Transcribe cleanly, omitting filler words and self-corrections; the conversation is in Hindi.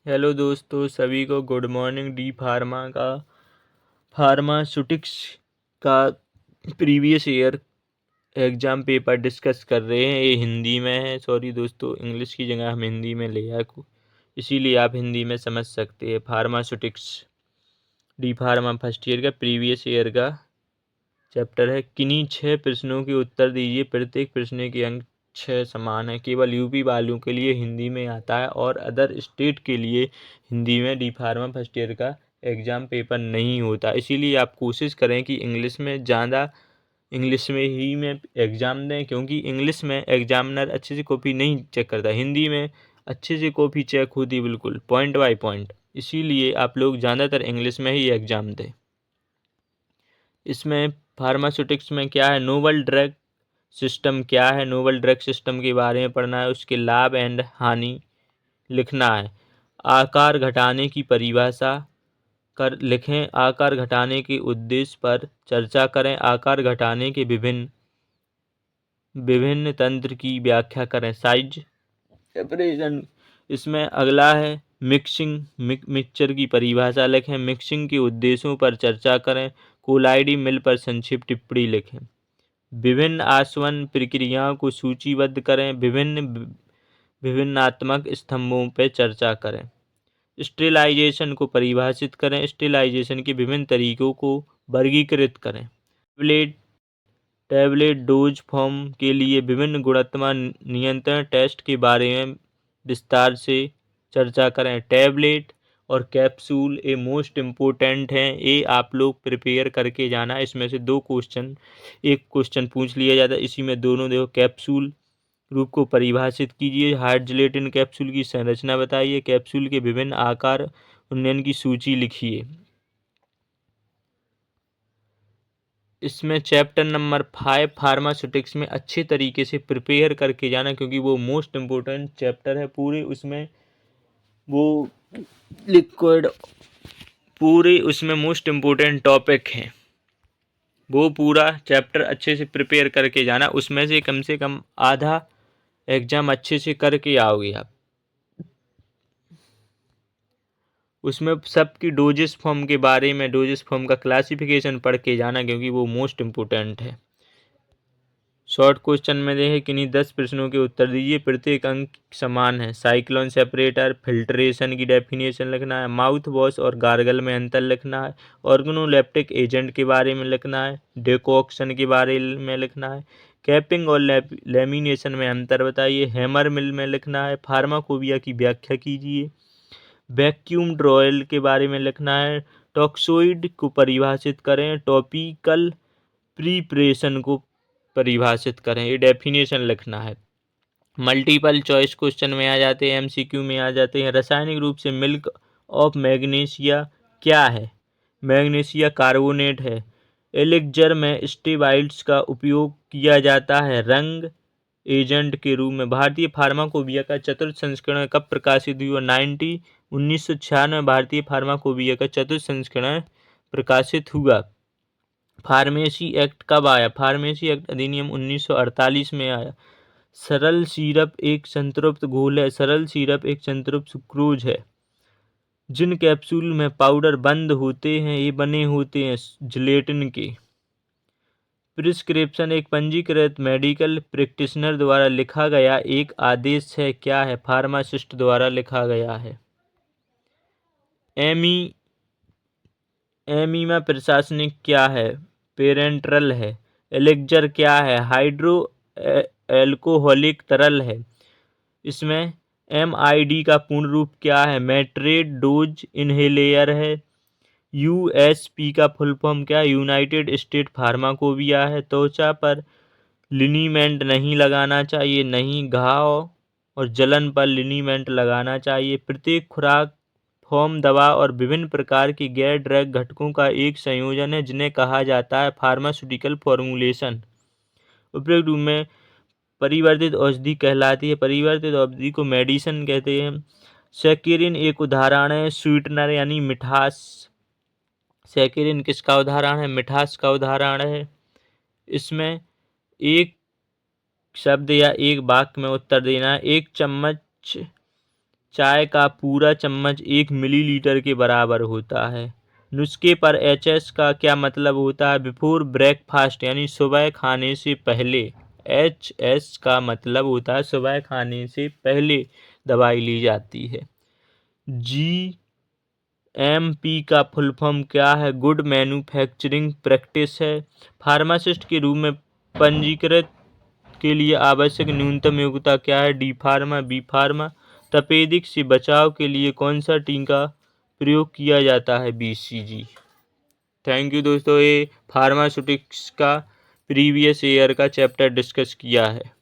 हेलो दोस्तों, सभी को गुड मॉर्निंग। डी फार्मास्यूटिक्स का previous year exam paper discuss कर रहे हैं। ये हिंदी में है। सॉरी दोस्तों, इंग्लिश की जगह हम हिंदी में ले आए, इसीलिए आप हिंदी में समझ सकते हैं। Pharmaceutics D pharma first year का प्रीवियस ईयर का चैप्टर है। किन्हीं 6 प्रश्नों के उत्तर दीजिए। प्रत्येक प्रश्न के अंक 6 समान है। केवल यूपी वालों के लिए हिंदी में आता है और अदर स्टेट के लिए हिंदी में डी फार्मा फर्स्ट ईयर का एग्ज़ाम पेपर नहीं होता। इसीलिए आप कोशिश करें कि इंग्लिश में ही में एग्ज़ाम दें, क्योंकि इंग्लिश में एग्जामिनर अच्छे से कॉपी नहीं चेक करता। हिंदी में अच्छे से कॉपी चेक होती, बिल्कुल पॉइंट बाय पॉइंट। इसीलिए आप लोग ज़्यादातर इंग्लिश में ही एग्ज़ाम दें। इसमें फार्मास्यूटिक्स में क्या है, नोवल ड्रग सिस्टम क्या है, नोवल ड्रग सिस्टम के बारे में पढ़ना है। उसके लाभ एंड हानि लिखना है। आकार घटाने की परिभाषा कर लिखें। आकार घटाने के उद्देश्य पर चर्चा करें। आकार घटाने के विभिन्न विभिन्न तंत्र की व्याख्या करें। Size separation. इसमें अगला है मिक्सचर की परिभाषा लिखें। मिक्सिंग के उद्देश्यों पर चर्चा करें। कोलाइडी मिल पर संक्षिप्त टिप्पणी लिखें। विभिन्न आसवन प्रक्रियाओं को सूचीबद्ध करें। विभिन्नात्मक स्तंभों पर चर्चा करें। स्टेलाइजेशन को परिभाषित करें। स्टेलाइजेशन के विभिन्न तरीकों को वर्गीकृत करें। टैबलेट डोज फॉर्म के लिए विभिन्न गुणवत्ता नियंत्रण टेस्ट के बारे में विस्तार से चर्चा करें। टैबलेट और कैप्सूल ये मोस्ट इम्पोर्टेंट हैं। ये आप लोग प्रिपेयर करके जाना। इसमें से एक क्वेश्चन पूछ लिया जाता है। इसी में दोनों देखो। कैप्सूल रूप को परिभाषित कीजिए। हार्ड जिलेटिन कैप्सूल की संरचना बताइए। कैप्सूल के विभिन्न आकार उन्नयन की सूची लिखिए। इसमें चैप्टर नंबर 5 फार्मास्यूटिक्स में अच्छे तरीके से प्रिपेयर करके जाना, क्योंकि वो मोस्ट इम्पोर्टेंट चैप्टर है। पूरे उसमें मोस्ट इम्पोर्टेंट टॉपिक हैं। वो पूरा चैप्टर अच्छे से प्रिपेयर करके जाना। उसमें से कम आधा एग्जाम अच्छे से करके आओगे आप। उसमें सबकी डोजेस फॉर्म के बारे में, डोजेस फॉर्म का क्लासिफिकेशन पढ़ के जाना, क्योंकि वो मोस्ट इम्पोर्टेंट है। शॉर्ट क्वेश्चन में देखें, किन्हीं 10 प्रश्नों के उत्तर दीजिए। प्रत्येक अंक समान है। साइक्लोन सेपरेटर, फिल्ट्रेशन की डेफिनेशन लिखना है। माउथ वॉश और गार्गल में अंतर लिखना है। ऑर्गेनोलेप्टिक एजेंट के बारे में लिखना है। डेकोक्शन के बारे में लिखना है। कैपिंग और लेमिनेशन में अंतर बताइए। हैमर मिल में लिखना है। फार्माकोपिया की व्याख्या कीजिए। वैक्यूम ड्रॉयल के बारे में लिखना है। टॉक्सोइड को परिभाषित करें। टॉपिकल प्रिपरेशन को परिभाषित करें। ये डेफिनेशन लिखना है। मल्टीपल चॉइस क्वेश्चन में आ जाते हैं, एमसीक्यू में आ जाते हैं। रासायनिक रूप से मिल्क ऑफ मैग्नीशिया क्या है? मैग्नीशिया कार्बोनेट है। एलिक्जर में स्टेरॉइड्स का उपयोग किया जाता है रंग एजेंट के रूप में। भारतीय फार्माकोपिया का चतुर्थ संस्करण कब प्रकाशित हुआ? 1996 भारतीय फार्माकोपिया का चतुर्थ संस्करण प्रकाशित हुआ। फार्मेसी एक्ट कब आया? फार्मेसी एक्ट अधिनियम 1948 में आया। सरल सिरप एक संतृप्त घोल है। सरल सिरप एक संतृप्त सुक्रोज है। जिन कैप्सूल में पाउडर बंद होते हैं ये बने होते हैं जिलेटिन के। प्रिस्क्रिप्शन एक पंजीकृत मेडिकल प्रैक्टिशनर द्वारा लिखा गया एक आदेश है। क्या है? फार्मासिस्ट द्वारा लिखा गया है। एमीमा प्रशासनिक क्या है? पेरेंट्रल है। एलिक्जर क्या है? हाइड्रो एल्कोहलिक तरल है। इसमें MID का पूर्ण रूप क्या है? मैट्रेट डोज इनहेलेयर है। USP का फुल फॉर्म क्या है? यूनाइटेड स्टेट फार्माकोपिया है। त्वचा पर लिनीमेंट नहीं लगाना चाहिए। नहीं, घाव और जलन पर लिनीमेंट लगाना चाहिए। प्रत्येक खुराक फॉर्म दवा और विभिन्न प्रकार के गैर ड्रग घटकों का एक संयोजन है, जिन्हें कहा जाता है फार्मास्यूटिकल फॉर्मुलेशन। उपयुक्त रूप में परिवर्तित औषधि कहलाती है। परिवर्तित औषधि को मेडिसिन कहते हैं। सैकेरिन एक उदाहरण है स्वीटनर यानी मिठास। सैकेरिन किसका उदाहरण है? मिठास का उदाहरण है। इसमें एक शब्द या एक वाक्य में उत्तर देना है। एक चम्मच चाय का पूरा चम्मच 1 मिलीलीटर के बराबर होता है। नुस्खे पर HS का क्या मतलब होता है? बिफोर ब्रेकफास्ट यानी सुबह खाने से पहले। HS का मतलब होता है सुबह खाने से पहले दवाई ली जाती है। GMP का फुल फॉर्म क्या है? गुड मैन्युफैक्चरिंग प्रैक्टिस है। फार्मासिस्ट के रूप में पंजीकृत के लिए आवश्यक न्यूनतम योग्यता क्या है? D pharma, B pharma. तपेदिक से बचाव के लिए कौन सा टीका प्रयोग किया जाता है? BCG। थैंक यू दोस्तों, ये फार्मास्यूटिक्स का प्रीवियस ईयर का चैप्टर डिस्कस किया है।